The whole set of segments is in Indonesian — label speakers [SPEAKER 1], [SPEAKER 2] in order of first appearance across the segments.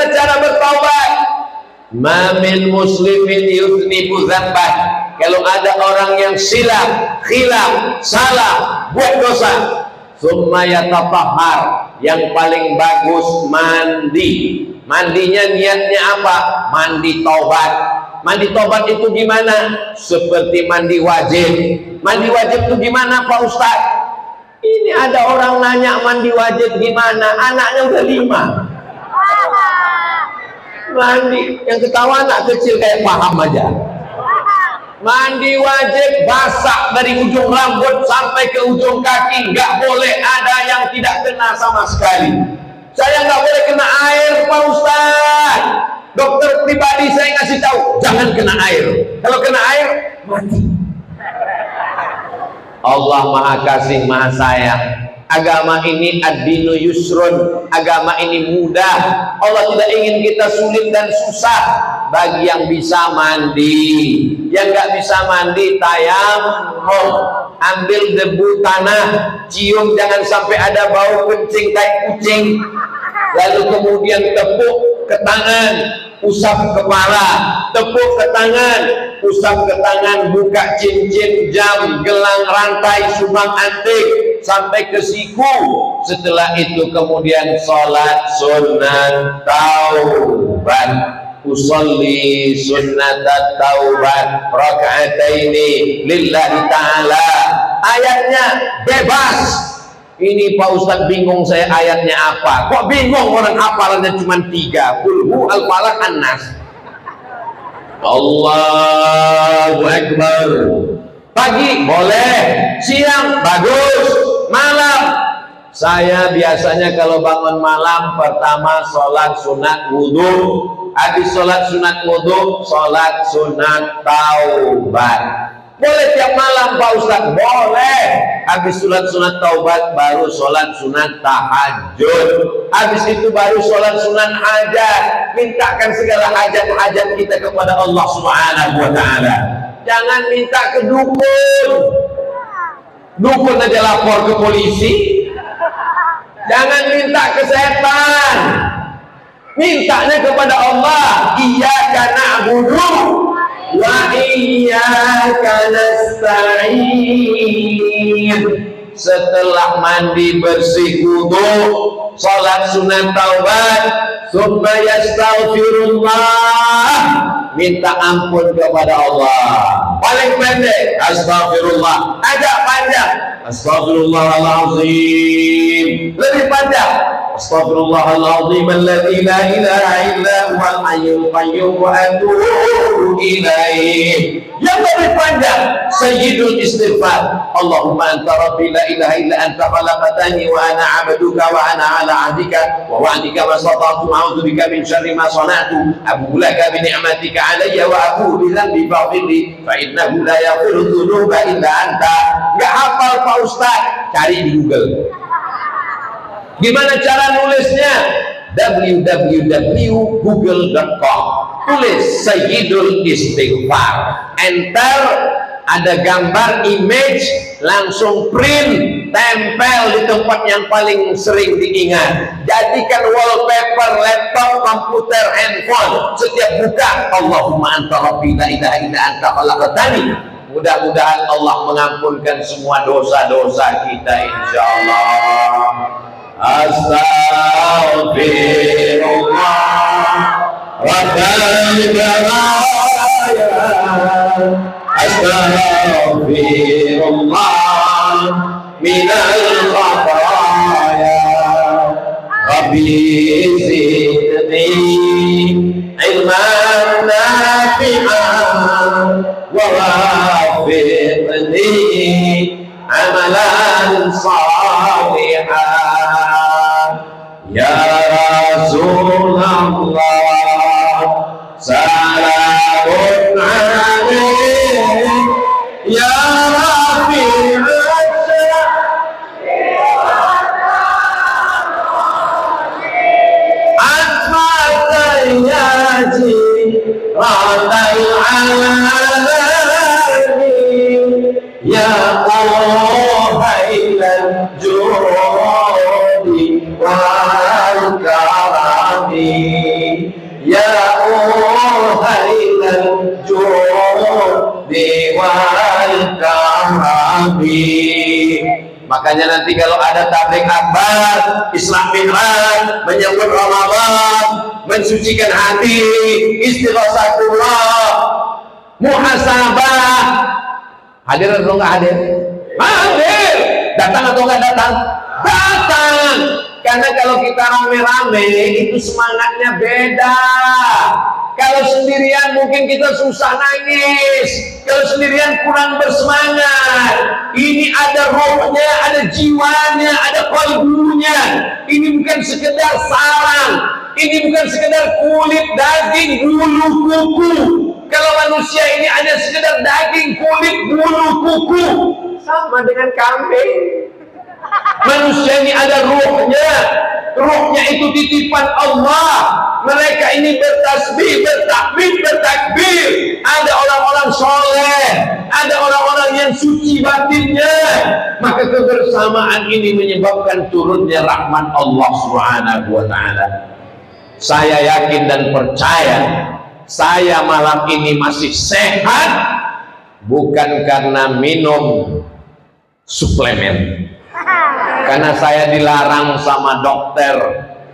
[SPEAKER 1] Bagaimana cara bertaubat? Ma min muslimin yuznibu dzambah. Kalau ada orang yang silap, khilaf, salah, buat dosa, summa yatatahhar, yang paling bagus mandi. Mandinya niatnya apa? Mandi taubat. Mandi taubat itu gimana? Seperti mandi wajib. Mandi wajib itu gimana Pak Ustadz? Ini ada orang nanya mandi wajib gimana? Anaknya udah 5. Mandi, yang ketawa anak kecil kayak paham aja. Mandi wajib basah dari ujung rambut sampai ke ujung kaki, nggak boleh ada yang tidak kena sama sekali. Saya nggak boleh kena air Pak Ustadz. Dokter pribadi saya ngasih tahu jangan kena air. Kalau kena air mati. Allah Maha Kasih Maha Sayang. Agama ini ad-dinu yusrun, agama ini mudah. Allah tidak ingin kita sulit dan susah. Bagi yang bisa mandi, yang nggak bisa mandi tayamum, ambil debu tanah, cium, jangan sampai ada bau kencing tai kucing. Lalu kemudian tepuk ke tangan, usap kepala, tepuk ke tangan, usap ke tangan, buka cincin, jam, gelang, rantai, sumbang antik sampai ke siku. Setelah itu kemudian sholat sunat taubat. Usolli sunnatat taubat raka'ataini lillahi ta'ala. Ayatnya bebas. Ini Pak Ustadz bingung saya ayatnya apa. Kok bingung orang hafalannya cuma 3? Qul al-falaq an-nas. Allahu Akbar. Pagi boleh, siang bagus, malam. Saya biasanya kalau bangun malam pertama sholat sunat wudhu, habis sholat sunat wudhu, sholat sunat taubat. Boleh tiap malam Pak Ustadz? Boleh. Habis sholat sunat taubat baru sholat sunat tahajud. Habis itu baru sholat sunat hajat. Mintakan segala hajat-hajat kita kepada Allah Subhanahu wa Ta'ala. Jangan minta ke dukun. Dukun aja lapor ke polisi. Jangan minta ke setan. Mintanya kepada Allah. Iyyaka na'budu wa iyyaka nasta'in. Setelah mandi bersih wudu, salat sunat taubat, tsumma yastaghfirullah, minta ampun kepada Allah. Paling pendek astaghfirullah, agak panjang astaghfirullahalazim, lebih panjang astaghfirullahalazim alladzi la ilaha illa huwal hayyul qayyum wa atubu ilaih. Yang lebih panjang sayyidul istighfar, Allahumma anta rabbi la ilaha illa anta khalaqtani wa ana 'abduka wa ana 'ala 'ahdika wa wa'dika ma stata'tu a'udzu bika min syarri ma sana'tu abu laka bi ni'matika 'alayya wa abu bi dhanbi faghfirli fa innahu la yaghfiru dzunuba illa anta. Enggak hafal Pak Ustaz? Cari di Google. Gimana cara nulisnya? www.google.com. Tulis Sayyidul Istighfar, enter, ada gambar, image, langsung print, tempel di tempat yang paling sering diingat. Jadikan wallpaper laptop, komputer, handphone. Setiap buka, Allahumma anta rabbi la ilaha illa anta khalaqtani. Mudah-mudahan Allah mengampunkan semua dosa-dosa kita insyaallah. Astaghfirullah Rabbal baraya. Astaghfirullah minal khataya. Rabbi zidni ilman nafi'an wa wafiqni amalan salihan. Ya Rasulullah salamun alaik ya Rafi'an ratal alamin ya qailal judi wal karami wal karami. Makanya nanti kalau ada tabligh akbar, Isra Mi'raj, menyambut Ramadan, mensucikan hati, istighatsatullah, muhasabah, hadir atau enggak hadir? Hadir. Datang atau enggak datang? Datang. Karena kalau kita rame-rame itu semangatnya beda. Kalau sendirian mungkin kita susah nangis. Kalau sendirian kurang bersemangat. Ini ada rohnya, ada jiwanya, ada kalbunya. Ini bukan sekedar sarang. Ini bukan sekedar kulit, daging, bulu, kuku. Kalau manusia ini hanya sekedar daging, kulit, bulu, kuku, sama dengan kambing. Manusia ini ada ruhnya. Ruhnya itu titipan Allah. Mereka ini bertasbih, bertakbir, bertakbir. Ada orang-orang soleh, ada orang-orang yang suci batinnya. Maka kebersamaan ini menyebabkan turunnya rahmat Allah Subhanahu wa ta'ala. Saya yakin dan percaya saya malam ini masih sehat bukan karena minum suplemen. Karena saya dilarang sama dokter.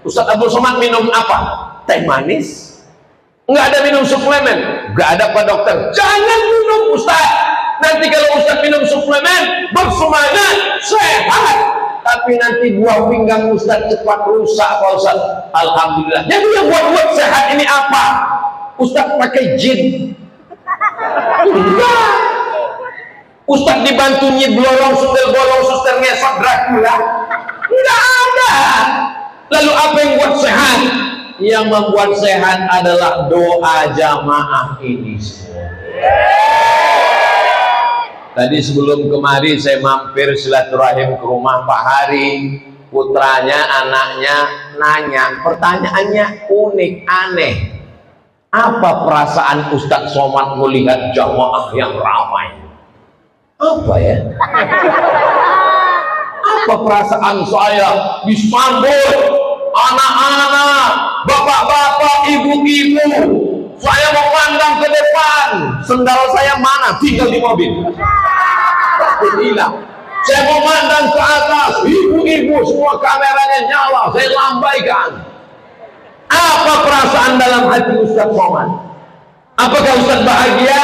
[SPEAKER 1] Ustaz Abdul Somad minum apa? Teh manis. Enggak ada minum suplemen. Enggak ada Pak dokter. Jangan minum Ustaz. Nanti kalau Ustaz minum suplemen, bersemangat, sehat. Tapi nanti buah pinggang Ustaz cepat rusak Pak Ustaz. Alhamdulillah. Jadi yang buat sehat ini apa? Ustaz pakai jin. Enggak. Ustaz dibantu nyiblorong, sundel bolong, suster ngesot Dracula. Enggak ada. Lalu apa yang buat sehat? Yang membuat sehat adalah doa jamaah ini semua. Tadi sebelum kemari saya mampir silaturahim ke rumah Pak Hari. Putranya, anaknya nanya, pertanyaannya unik, aneh. Apa perasaan Ustadz Somad melihat jamaah yang ramai? Apa ya? Apa perasaan saya disambut anak-anak, bapak-bapak, ibu-ibu? Saya mau pandang ke depan, sendal saya mana? Tinggal di mobil. Hilang. Saya mau pandang ke atas, ibu-ibu semua kameranya nyala, saya lambaikan. Apa perasaan dalam hati Ustadz Somad? Apakah Ustadz bahagia?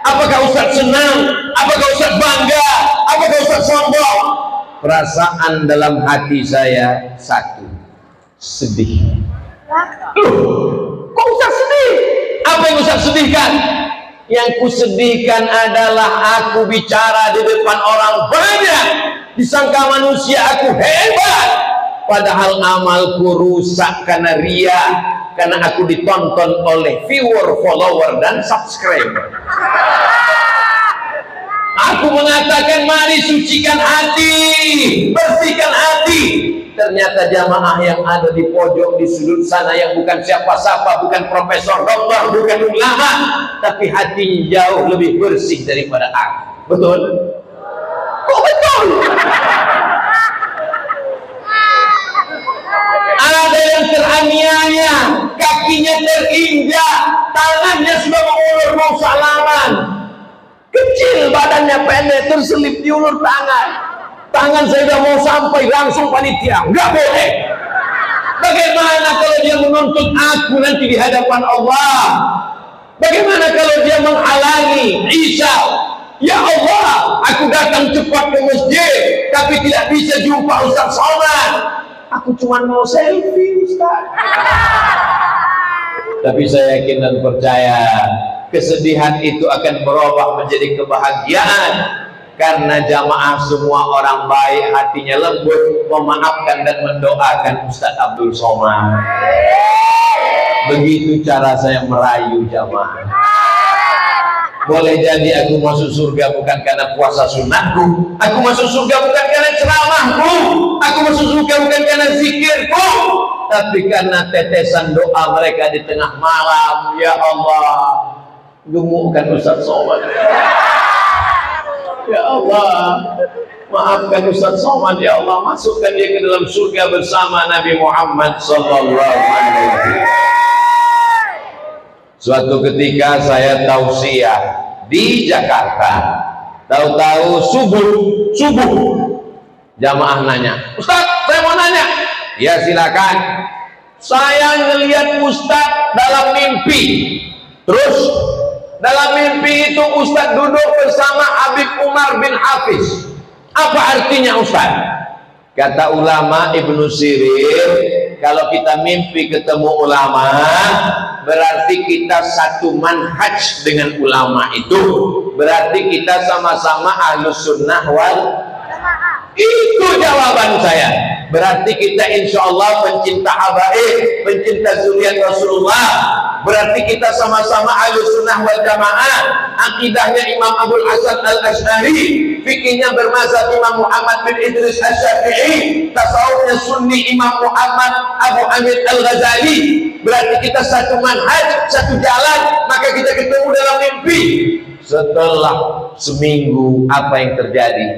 [SPEAKER 1] Apakah Ustadz senang? Apakah Ustadz bangga? Apakah Ustadz sombong? Perasaan dalam hati saya satu, sedih. Loh, kok Ustadz sedih? Apa yang Ustadz sedihkan? Yang kusedihkan adalah aku bicara di depan orang banyak, disangka manusia aku hebat, padahal amalku rusak karena ria, karena aku ditonton oleh viewer, follower, dan subscriber. Aku mengatakan mari sucikan hati, bersihkan hati. Ternyata jamaah yang ada di pojok, di sudut sana, yang bukan siapa-siapa, bukan profesor, dokter, bukan ulama, tapi hatinya jauh lebih bersih daripada aku. Betul? Kok betul? Ada yang teraniaya, kakinya terinjak, tangannya sudah mengulur mau salaman. Kecil badannya, pendek, terselip di ulur tangan. Tangan saya sudah mau sampai, langsung panitia. Enggak boleh. Bagaimana kalau dia menuntut aku nanti di hadapan Allah? Bagaimana kalau dia menghalangi Isa? Ya Allah, aku datang cepat ke masjid, tapi tidak bisa jumpa Ustadz Somad. Aku cuma mau selfie, Ustaz. Tapi saya yakin dan percaya kesedihan itu akan berubah menjadi kebahagiaan, karena jamaah semua orang baik, hatinya lembut, memaafkan dan mendoakan Ustadz Abdul Somad. Begitu cara saya merayu jamaah. Boleh jadi aku masuk surga bukan karena puasa sunnahku, aku masuk surga bukan karena ceramahku, aku masuk surga bukan karena zikirku, tapi karena tetesan doa mereka di tengah malam. Ya Allah, gemukkan Ustadz Somad. Ya Allah, maafkan Ustadz Somad. Ya Allah, masukkan dia ke dalam surga bersama Nabi Muhammad sallallahu alaihi wasallam. Suatu ketika saya tausiah di Jakarta. Tahu-tahu subuh jamaah nanya, Ustaz, saya mau nanya. Ya silakan. Saya ngelihat Ustaz dalam mimpi. Terus dalam mimpi itu Ustaz duduk bersama Habib Umar bin Hafiz. Apa artinya Ustaz? Kata ulama Ibnu Sirin, kalau kita mimpi ketemu ulama, berarti kita satu manhaj dengan ulama itu. Berarti kita sama-sama ahlus sunnah wal jamaah. Itu jawaban saya. Berarti kita insya Allah pencinta habaib, pencinta zuriat Rasulullah. Berarti kita sama-sama ahlus sunnah wal jamaah. Akidahnya Imam Abul Hasan al-Asy'ari, fikihnya bermazhab Imam Muhammad bin Idris Asy-Syafi'i, tasawufnya Sunni Imam Muhammad Abu Hamid al-Ghazali. Berarti kita satu manhaj, satu jalan. Maka kita ketemu dalam mimpi. Setelah seminggu, apa yang terjadi?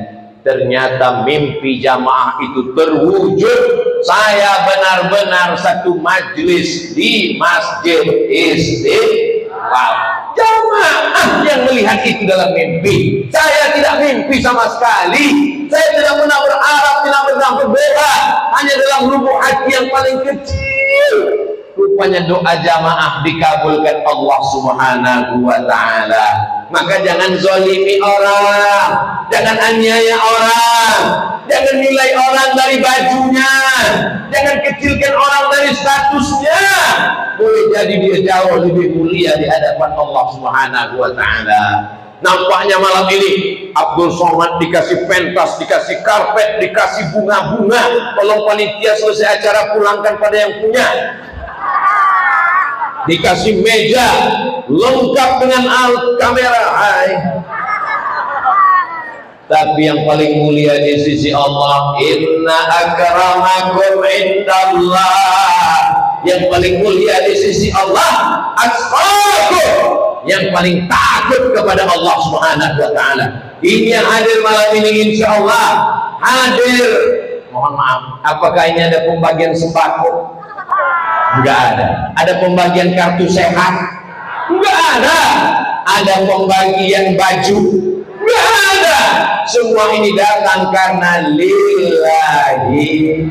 [SPEAKER 1] Ternyata mimpi jamaah itu terwujud. Saya benar-benar satu majlis di Masjid Istiqlal. Jamaah yang melihat itu dalam mimpi. Saya tidak mimpi sama sekali. Saya tidak pernah berharap, tidak pernah berbeda. Hanya dalam lubuk hati yang paling kecil. Rupanya doa jamaah dikabulkan Allah Subhanahu wa ta'ala. Maka jangan zalimi orang, jangan aniaya orang, jangan nilai orang dari bajunya, jangan kecilkan orang dari statusnya. Boleh jadi dia jauh lebih mulia di hadapan Allah Subhanahu wa ta'ala. Nampaknya malam ini Abdul Somad dikasih pentas, dikasih karpet, dikasih bunga-bunga. Tolong panitia selesai acara pulangkan pada yang punya. Dikasih meja lengkap dengan alat kamera. Tapi yang paling mulia di sisi Allah, inna akramakum indallah. Yang paling mulia di sisi Allah, atqakum. Yang paling takut kepada Allah Subhanahu wa ta'ala. Ini yang hadir malam ini insya Allah hadir. Mohon maaf, apakah ini ada pembagian sembako? Enggak ada. Ada pembagian kartu sehat? Enggak ada. Ada pembagian baju? Enggak ada. Semua ini datang karena lillahi